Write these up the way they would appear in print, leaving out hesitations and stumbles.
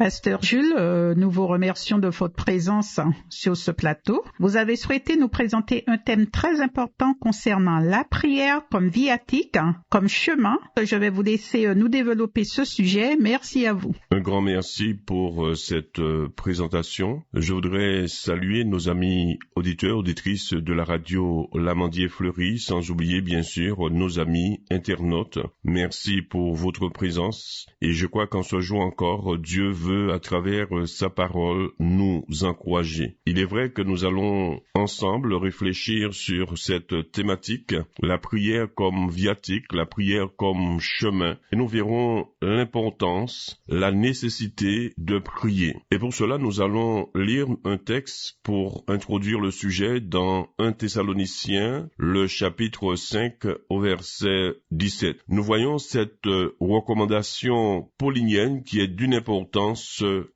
Pasteur Jules, nous vous remercions de votre présence sur ce plateau. Vous avez souhaité nous présenter un thème très important concernant la prière comme viatique, comme chemin. Je vais vous laisser nous développer ce sujet. Merci à vous. Un grand merci pour cette présentation. Je voudrais saluer nos amis auditeurs, auditrices de la radio L'Amandier-Fleuri, sans oublier bien sûr nos amis internautes. Merci pour votre présence et je crois qu'en ce jour encore, Dieu veut à travers sa parole nous encourager. Il est vrai que nous allons ensemble réfléchir sur cette thématique, la prière comme viatique, la prière comme chemin. Et nous verrons l'importance, la nécessité de prier. Et pour cela, nous allons lire un texte pour introduire le sujet dans 1 Thessaloniciens, le chapitre 5 au verset 17. Nous voyons cette recommandation paulinienne qui est d'une importance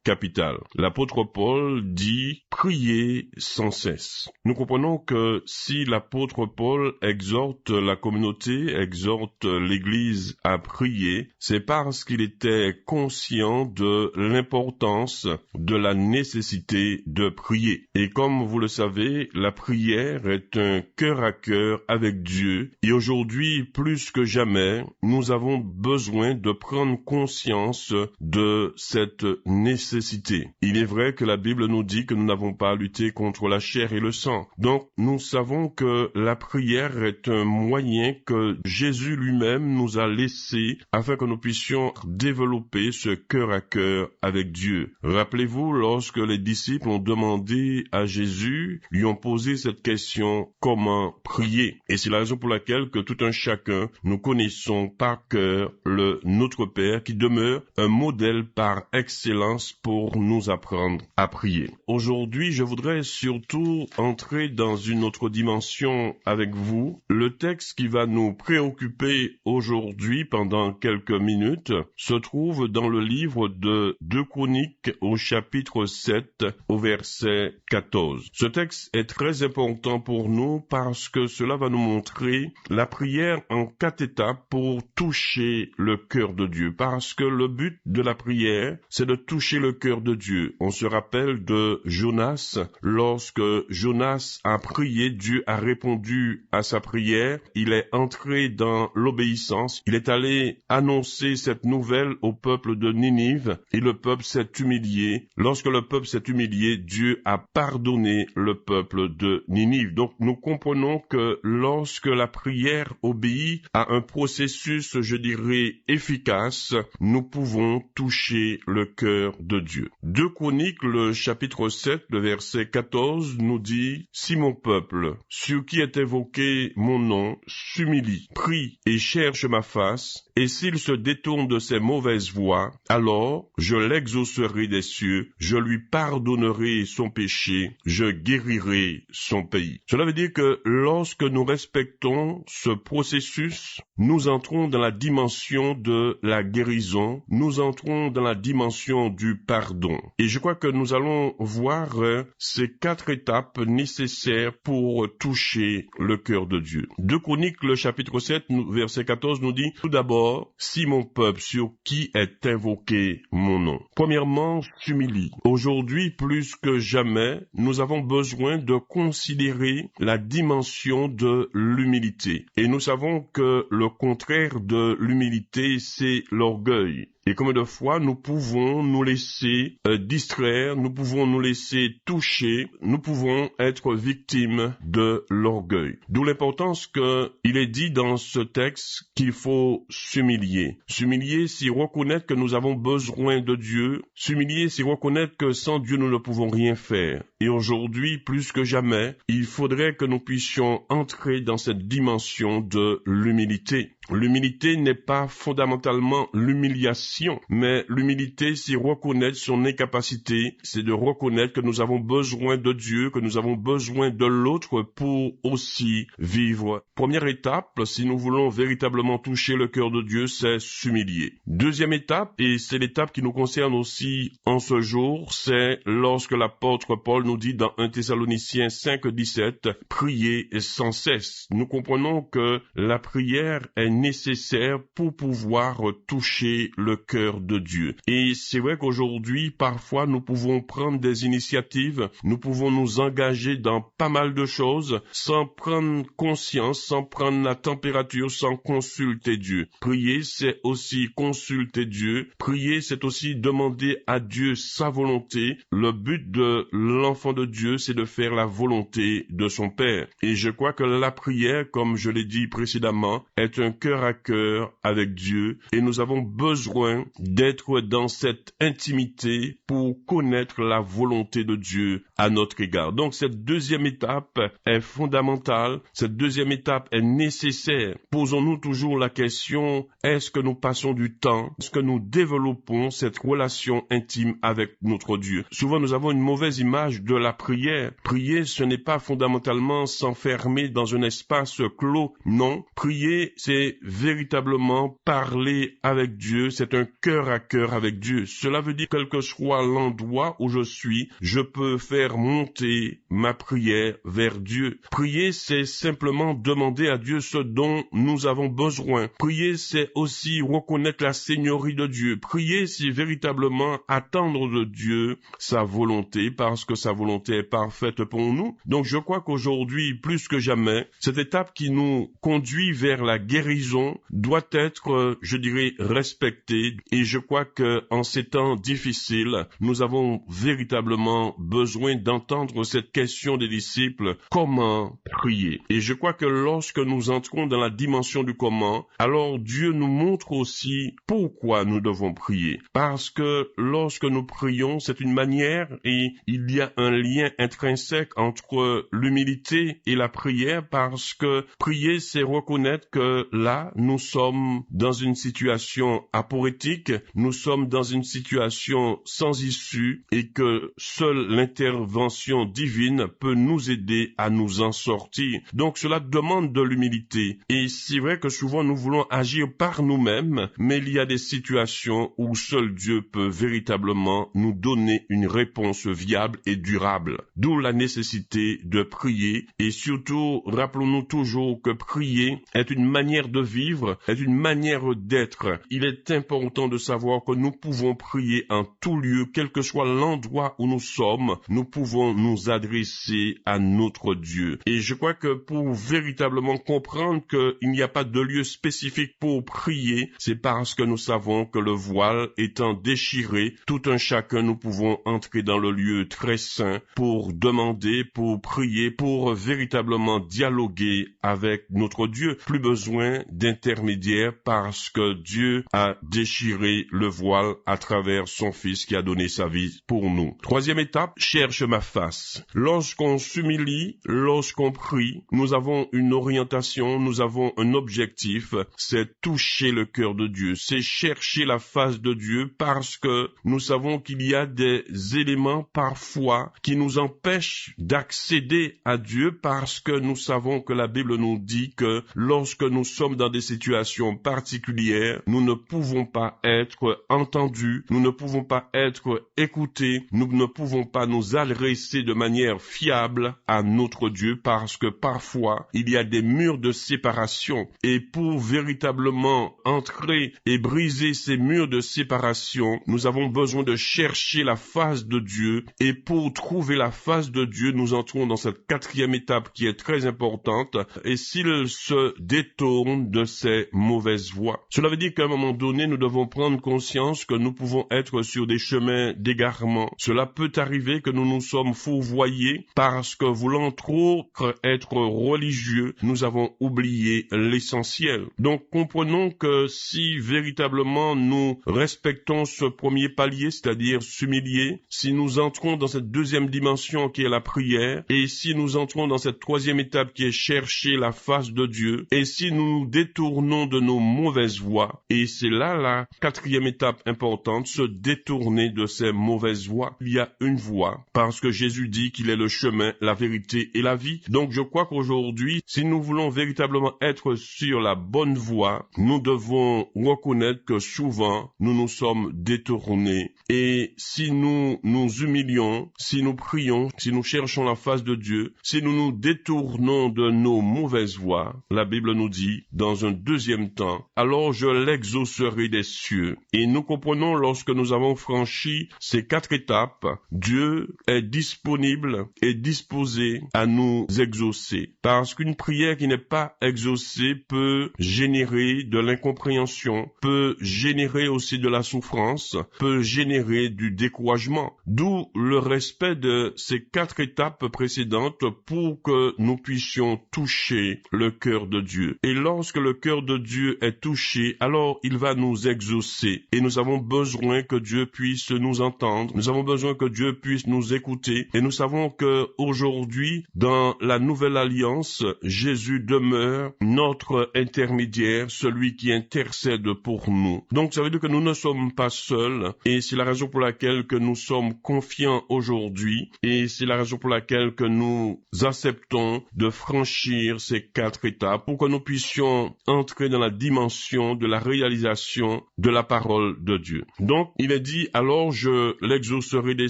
capitale. L'apôtre Paul dit « Priez sans cesse ». Nous comprenons que si l'apôtre Paul exhorte la communauté, exhorte l'Église à prier, c'est parce qu'il était conscient de l'importance, de la nécessité de prier. Et comme vous le savez, la prière est un cœur à cœur avec Dieu. Et aujourd'hui, plus que jamais, nous avons besoin de prendre conscience de cette nécessité. Il est vrai que la Bible nous dit que nous n'avons pas à lutter contre la chair et le sang. Donc, nous savons que la prière est un moyen que Jésus lui-même nous a laissé afin que nous puissions développer ce cœur à cœur avec Dieu. Rappelez-vous, lorsque les disciples ont demandé à Jésus, lui ont posé cette question, comment prier? Et c'est la raison pour laquelle que tout un chacun, nous connaissons par cœur le Notre Père qui demeure un modèle par excellence pour nous apprendre à prier. Aujourd'hui, je voudrais surtout entrer dans une autre dimension avec vous. Le texte qui va nous préoccuper aujourd'hui pendant quelques minutes se trouve dans le livre de 2 Chroniques au chapitre 7 au verset 14. Ce texte est très important pour nous parce que cela va nous montrer la prière en 4 étapes pour toucher le cœur de Dieu. Parce que le but de la prière, c'est de toucher le cœur de Dieu. On se rappelle de Jonas. Lorsque Jonas a prié, Dieu a répondu à sa prière. Il est entré dans l'obéissance. Il est allé annoncer cette nouvelle au peuple de Ninive et le peuple s'est humilié. Lorsque le peuple s'est humilié, Dieu a pardonné le peuple de Ninive. Donc nous comprenons que lorsque la prière obéit à un processus, je dirais, efficace, nous pouvons toucher le cœur de Dieu. 2 Chroniques, le chapitre 7, le verset 14, nous dit « Si mon peuple, sur qui est évoqué mon nom, s'humilie, prie et cherche ma face, et s'il se détourne de ses mauvaises voies, alors je l'exaucerai des cieux, je lui pardonnerai son péché, je guérirai son pays. » Cela veut dire que lorsque nous respectons ce processus, nous entrons dans la dimension de la guérison, nous entrons dans la dimension du pardon. Et je crois que nous allons voir ces 4 étapes nécessaires pour toucher le cœur de Dieu. 2 Chroniques, le chapitre 7, verset 14 nous dit, tout d'abord, si mon peuple sur qui est invoqué mon nom. Premièrement, s'humilie. Aujourd'hui, plus que jamais, nous avons besoin de considérer la dimension de l'humilité. Et nous savons que le contraire de l'humilité, c'est l'orgueil. Et combien de fois nous pouvons nous laisser distraire, nous pouvons nous laisser toucher, nous pouvons être victimes de l'orgueil. D'où l'importance qu'il est dit dans ce texte qu'il faut s'humilier. S'humilier, c'est reconnaître que nous avons besoin de Dieu. S'humilier, c'est reconnaître que sans Dieu, nous ne pouvons rien faire. Et aujourd'hui, plus que jamais, il faudrait que nous puissions entrer dans cette dimension de l'humilité. L'humilité n'est pas fondamentalement l'humiliation, mais l'humilité, c'est reconnaître son incapacité, c'est de reconnaître que nous avons besoin de Dieu, que nous avons besoin de l'autre pour aussi vivre. Première étape, si nous voulons véritablement toucher le cœur de Dieu, c'est s'humilier. Deuxième étape, et c'est l'étape qui nous concerne aussi en ce jour, c'est lorsque l'apôtre Paul nous dit dans 1 Thessaloniciens 5:17, priez sans cesse. Nous comprenons que la prière est nécessaire pour pouvoir toucher le cœur de Dieu. Et c'est vrai qu'aujourd'hui, parfois, nous pouvons prendre des initiatives, nous pouvons nous engager dans pas mal de choses sans prendre conscience, sans prendre la température, sans consulter Dieu. Prier, c'est aussi consulter Dieu. Prier, c'est aussi demander à Dieu sa volonté. Le but de l'enfant de Dieu, c'est de faire la volonté de son Père. Et je crois que la prière, comme je l'ai dit précédemment, est un cœur à cœur avec Dieu. Et nous avons besoin d'être dans cette intimité pour connaître la volonté de Dieu à notre égard. Donc cette deuxième étape est fondamentale. Cette deuxième étape est nécessaire. Posons-nous toujours la question, est-ce que nous passons du temps? Est-ce que nous développons cette relation intime avec notre Dieu? Souvent, nous avons une mauvaise image de la prière. Prier, ce n'est pas fondamentalement s'enfermer dans un espace clos. Non. Prier, c'est véritablement parler avec Dieu. C'est un cœur à cœur avec Dieu. Cela veut dire, quel que soit l'endroit où je suis, je peux faire monter ma prière vers Dieu. Prier, c'est simplement demander à Dieu ce dont nous avons besoin. Prier, c'est aussi reconnaître la seigneurie de Dieu. Prier, c'est véritablement attendre de Dieu sa volonté, parce que sa volonté est parfaite pour nous. Donc je crois qu'aujourd'hui, plus que jamais, cette étape qui nous conduit vers la guérison doit être, je dirais, respectée. Et je crois que en ces temps difficiles, nous avons véritablement besoin d'entendre cette question des disciples, comment prier? Et je crois que lorsque nous entrons dans la dimension du comment, alors Dieu nous montre aussi pourquoi nous devons prier. Parce que lorsque nous prions, c'est une manière, et il y a un lien intrinsèque entre l'humilité et la prière, parce que prier, c'est reconnaître que là, nous sommes dans une situation aporétique, nous sommes dans une situation sans issue, et que seule l'intervention divine peut nous aider à nous en sortir. Donc cela demande de l'humilité. Et c'est vrai que souvent nous voulons agir par nous-mêmes, mais il y a des situations où seul Dieu peut véritablement nous donner une réponse viable et durable. D'où la nécessité de prier, et surtout rappelons-nous toujours que prier est une manière de vivre, est une manière d'être. Il est important de savoir que nous pouvons prier en tout lieu, quel que soit l'endroit où nous sommes, nous pouvons nous adresser à notre Dieu. Et je crois que pour véritablement comprendre qu'il n'y a pas de lieu spécifique pour prier, c'est parce que nous savons que le voile étant déchiré, tout un chacun nous pouvons entrer dans le lieu très saint pour demander, pour prier, pour véritablement dialoguer avec notre Dieu. Plus besoin d'intermédiaire parce que Dieu a déchiré le voile à travers son Fils qui a donné sa vie pour nous. Troisième étape, cherche ma face. Lorsqu'on s'humilie, lorsqu'on prie, nous avons une orientation, nous avons un objectif, c'est toucher le cœur de Dieu, c'est chercher la face de Dieu, parce que nous savons qu'il y a des éléments parfois qui nous empêchent d'accéder à Dieu, parce que nous savons que la Bible nous dit que lorsque nous sommes dans des situations particulières, nous ne pouvons pas être entendus, nous ne pouvons pas être écoutés, nous ne pouvons pas nous adresser de manière fiable à notre Dieu, parce que parfois il y a des murs de séparation, et pour véritablement entrer et briser ces murs de séparation, nous avons besoin de chercher la face de Dieu, et pour trouver la face de Dieu, nous entrons dans cette quatrième étape qui est très importante, et s'il se détourne de ses mauvaises voies. Cela veut dire qu'à un moment donné, nous devons prendre conscience que nous pouvons être sur des chemins d'égarement. Cela peut arriver que nous nous sommes fourvoyés parce que voulant trop être religieux, nous avons oublié l'essentiel. Donc comprenons que si véritablement nous respectons ce premier palier, c'est-à-dire s'humilier, si nous entrons dans cette deuxième dimension qui est la prière, et si nous entrons dans cette troisième étape qui est chercher la face de Dieu, et si nous nous détournons de nos mauvaises voies, et c'est là la quatrième étape importante, se détourner de ces mauvaises voies. Il y a une voie, parce parce que Jésus dit qu'il est le chemin, la vérité et la vie. Donc je crois qu'aujourd'hui, si nous voulons véritablement être sur la bonne voie, nous devons reconnaître que souvent, nous nous sommes détournés. Et si nous nous humilions, si nous prions, si nous cherchons la face de Dieu, si nous nous détournons de nos mauvaises voies, la Bible nous dit, dans un deuxième temps, alors je l'exaucerai des cieux. Et nous comprenons, lorsque nous avons franchi ces 4 étapes, Dieu est disponible et disposé à nous exaucer. Parce qu'une prière qui n'est pas exaucée peut générer de l'incompréhension, peut générer aussi de la souffrance, peut générer du découragement. D'où le respect de ces 4 étapes précédentes pour que nous puissions toucher le cœur de Dieu. Et lorsque le cœur de Dieu est touché, alors il va nous exaucer. Et nous avons besoin que Dieu puisse nous entendre. Nous avons besoin que Dieu puisse nous écouter. Et nous savons que aujourd'hui, dans la nouvelle alliance, Jésus demeure notre intermédiaire, celui qui intercède pour nous. Donc ça veut dire que nous ne sommes pas seuls. Et c'est la raison pour laquelle que nous sommes confiants aujourd'hui. Et c'est la raison pour laquelle que nous acceptons de franchir ces 4 étapes pour que nous puissions entrer dans la dimension de la réalisation de la parole de Dieu. Donc, il est dit, alors je l'exaucerai des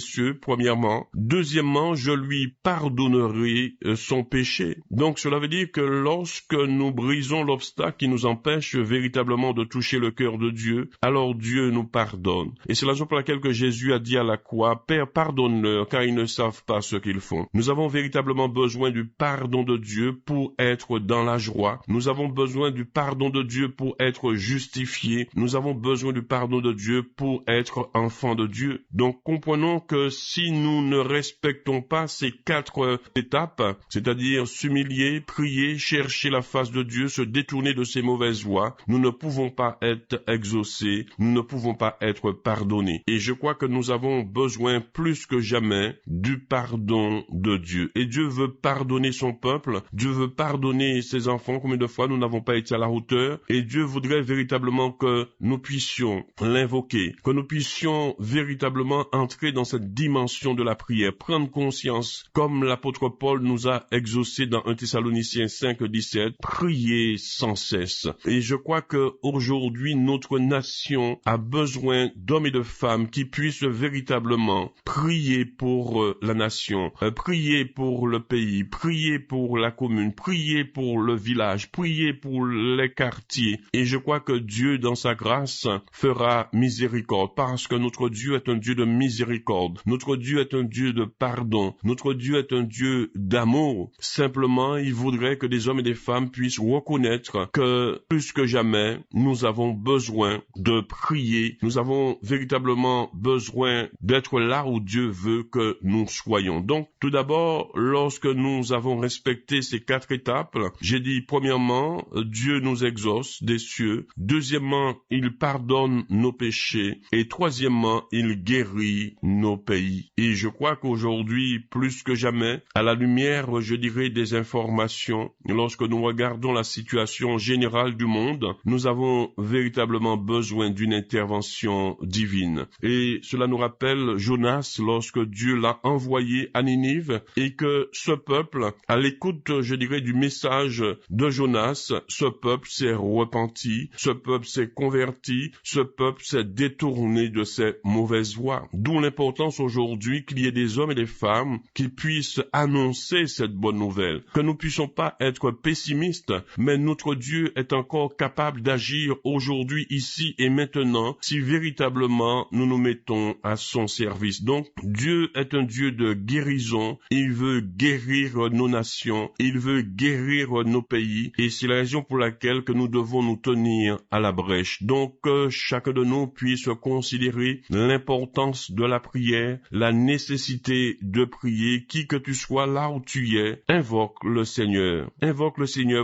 cieux, premièrement. Deuxièmement, je lui pardonnerai son péché. Donc, cela veut dire que lorsque nous brisons l'obstacle qui nous empêche véritablement de toucher le cœur de Dieu, alors Dieu nous pardonne. Et c'est la raison pour laquelle que Jésus a dit à la croix, Père, pardonne-leur, car ils ne savent pas ce qu'ils font. Nous avons véritablement besoin du pardon de Dieu pour être dans la joie. Nous avons besoin du pardon de Dieu pour être justifiés. Nous avons besoin du pardon de Dieu pour être enfants de Dieu. Donc comprenons que si nous ne respectons pas ces 4 étapes, c'est-à-dire s'humilier, prier, chercher la face de Dieu, se détourner de ses mauvaises voies, nous ne pouvons pas être exaucés, nous ne pouvons pas être pardonnés. Et je crois que nous avons besoin plus que jamais du pardon de Dieu. Et Dieu veut pardonner son peuple, Dieu veut pardonner ses enfants. Combien de fois nous n'avons pas été à la hauteur, et Dieu voudrait véritablement que nous puissions l'invoquer, que nous puissions véritablement entrer dans cette dimension de la prière, prendre conscience, comme l'apôtre Paul nous a exaucé dans 1 Thessaloniciens 5, 17, prier sans cesse. Et je crois que aujourd'hui notre nation a besoin d'hommes et de femmes qui puissent véritablement prier pour la nation, prier pour le pays, prier pour la commune, prier pour le village, prier pour les quartiers. Et je crois que Dieu, dans sa grâce, fera miséricorde, parce que notre Dieu est un Dieu de miséricorde. Notre Dieu est un Dieu de pardon. Notre Dieu est un Dieu d'amour. Simplement, il voudrait que des hommes et des femmes puissent reconnaître que, plus que jamais, nous avons besoin de prier. Nous avons véritablement besoin d'être là où Dieu veut que nous soyons. Donc, tout d'abord, lorsque nous avons respecté ces 4 étapes, j'ai dit, premièrement, Dieu nous exauce des cieux. Deuxièmement, il pardonne nos péchés. Et troisièmement, il guérit nos pays. Et je crois qu'aujourd'hui, plus que jamais, à la lumière, je dirais, des informations, lorsque nous regardons la situation générale du monde, nous avons véritablement besoin d'une intervention divine. Et cela nous rappelle Jonas, lorsque Dieu l'a envoyé à Ninive, et que ce peuple, à l'écoute, je dirais, du message de Jonas, ce peuple s'est repenti, ce peuple s'est converti, ce peuple s'est détourné de ses mauvaises voies. D'où l'importance aujourd'hui qu'il y ait des hommes et des femmes qui puissent annoncer cette bonne nouvelle, que nous puissions pas être pessimistes, mais notre Dieu est encore capable d'agir aujourd'hui, ici et maintenant, si véritablement nous nous mettons à son service. Donc, Dieu est un Dieu de guérison, il veut guérir nos nations, il veut guérir nos pays, et c'est la raison pour laquelle que nous devons nous tenir à la brèche. Donc, que chacun de nous puisse considérer l'importance de la prière, la nécessité de prier, qui que tu sois là où tu es, invoque le Seigneur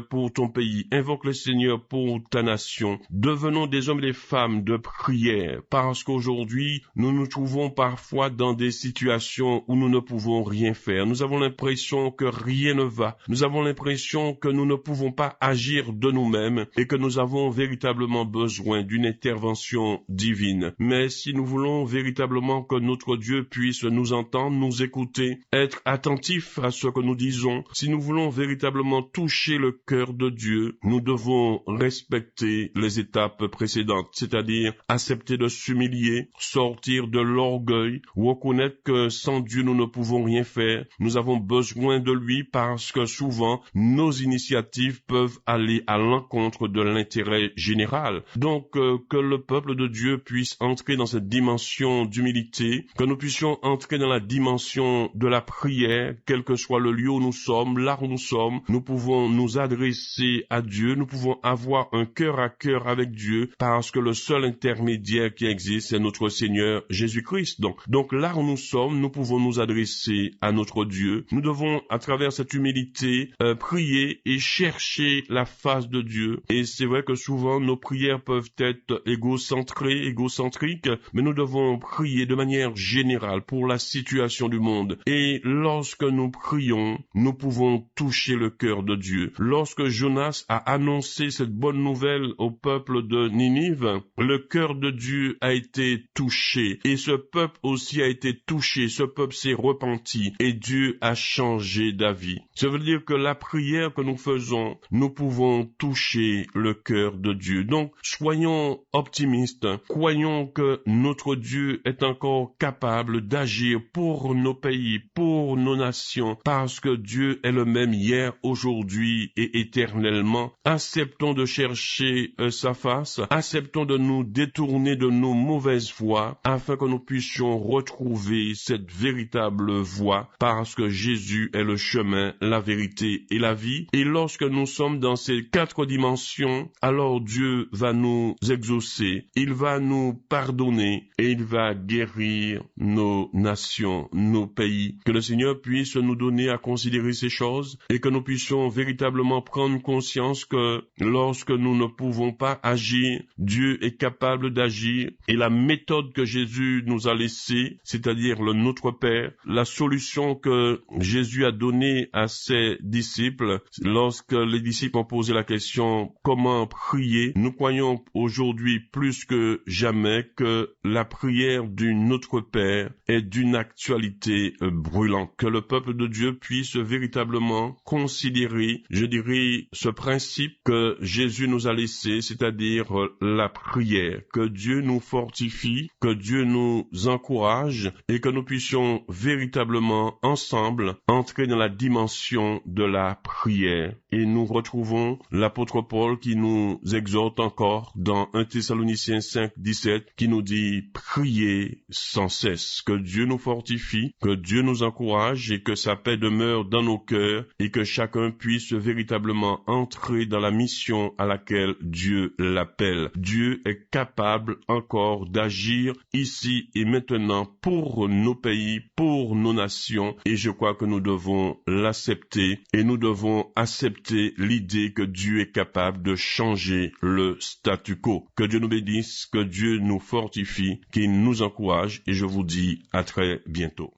pour ton pays, invoque le Seigneur pour ta nation. Devenons des hommes et des femmes de prière, parce qu'aujourd'hui, nous nous trouvons parfois dans des situations où nous ne pouvons rien faire. Nous avons l'impression que rien ne va. Nous avons l'impression que nous ne pouvons pas agir de nous-mêmes et que nous avons véritablement besoin d'une intervention divine. Mais si nous voulons véritablement que notre Dieu puisse nous entendre, entendre, nous écouter, être attentifs à ce que nous disons. Si nous voulons véritablement toucher le cœur de Dieu, nous devons respecter les étapes précédentes, c'est-à-dire accepter de s'humilier, sortir de l'orgueil, reconnaître que sans Dieu nous ne pouvons rien faire. Nous avons besoin de lui parce que souvent nos initiatives peuvent aller à l'encontre de l'intérêt général. Donc que le peuple de Dieu puisse entrer dans cette dimension d'humilité, que nous puissions entrer dans la dimension de la prière, quel que soit le lieu où nous sommes, là où nous sommes, nous pouvons nous adresser à Dieu, nous pouvons avoir un cœur à cœur avec Dieu, parce que le seul intermédiaire qui existe, c'est notre Seigneur Jésus-Christ. Donc là où nous sommes, nous pouvons nous adresser à notre Dieu. Nous devons, à travers cette humilité, prier et chercher la face de Dieu. Et c'est vrai que souvent, nos prières peuvent être égocentriques, mais nous devons prier de manière générale pour la situation du monde. Et lorsque nous prions, nous pouvons toucher le cœur de Dieu. Lorsque Jonas a annoncé cette bonne nouvelle au peuple de Ninive, le cœur de Dieu a été touché. Et ce peuple aussi a été touché. Ce peuple s'est repenti. Et Dieu a changé d'avis. Ça veut dire que la prière que nous faisons, nous pouvons toucher le cœur de Dieu. Donc, soyons optimistes. Croyons que notre Dieu est encore capable d'agir pour nos pays, pour nos nations, parce que Dieu est le même hier, aujourd'hui et éternellement. Acceptons de chercher sa face, acceptons de nous détourner de nos mauvaises voies, afin que nous puissions retrouver cette véritable voie, parce que Jésus est le chemin, la vérité et la vie. Et lorsque nous sommes dans ces 4 dimensions, alors Dieu va nous exaucer, il va nous pardonner et il va guérir nos nations, nos pays. Que le Seigneur puisse nous donner à considérer ces choses et que nous puissions véritablement prendre conscience que lorsque nous ne pouvons pas agir, Dieu est capable d'agir. Et la méthode que Jésus nous a laissée, c'est-à-dire le Notre Père, la solution que Jésus a donnée à ses disciples, lorsque les disciples ont posé la question comment prier, nous croyons aujourd'hui plus que jamais que la prière du Notre Père est d'une actualité brûlante. Que le peuple de Dieu puisse véritablement considérer, je dirais, ce principe que Jésus nous a laissé, c'est-à-dire la prière. Que Dieu nous fortifie, que Dieu nous encourage et que nous puissions véritablement ensemble entrer dans la dimension de la prière. Et nous retrouvons l'apôtre Paul qui nous exhorte encore dans 1 Thessaloniciens 5, 17, qui nous dit « Priez sans cesse ». Que Dieu nous fortifie, que Dieu nous encourage et que sa paix demeure dans nos cœurs et que chacun puisse véritablement entrer dans la mission à laquelle Dieu l'appelle. Dieu est capable encore d'agir ici et maintenant pour nos pays, pour nos nations, et je crois que nous devons l'accepter et nous devons accepter l'idée que Dieu est capable de changer le statu quo. Que Dieu nous bénisse, que Dieu nous fortifie, qu'il nous encourage et je vous dis à très bientôt.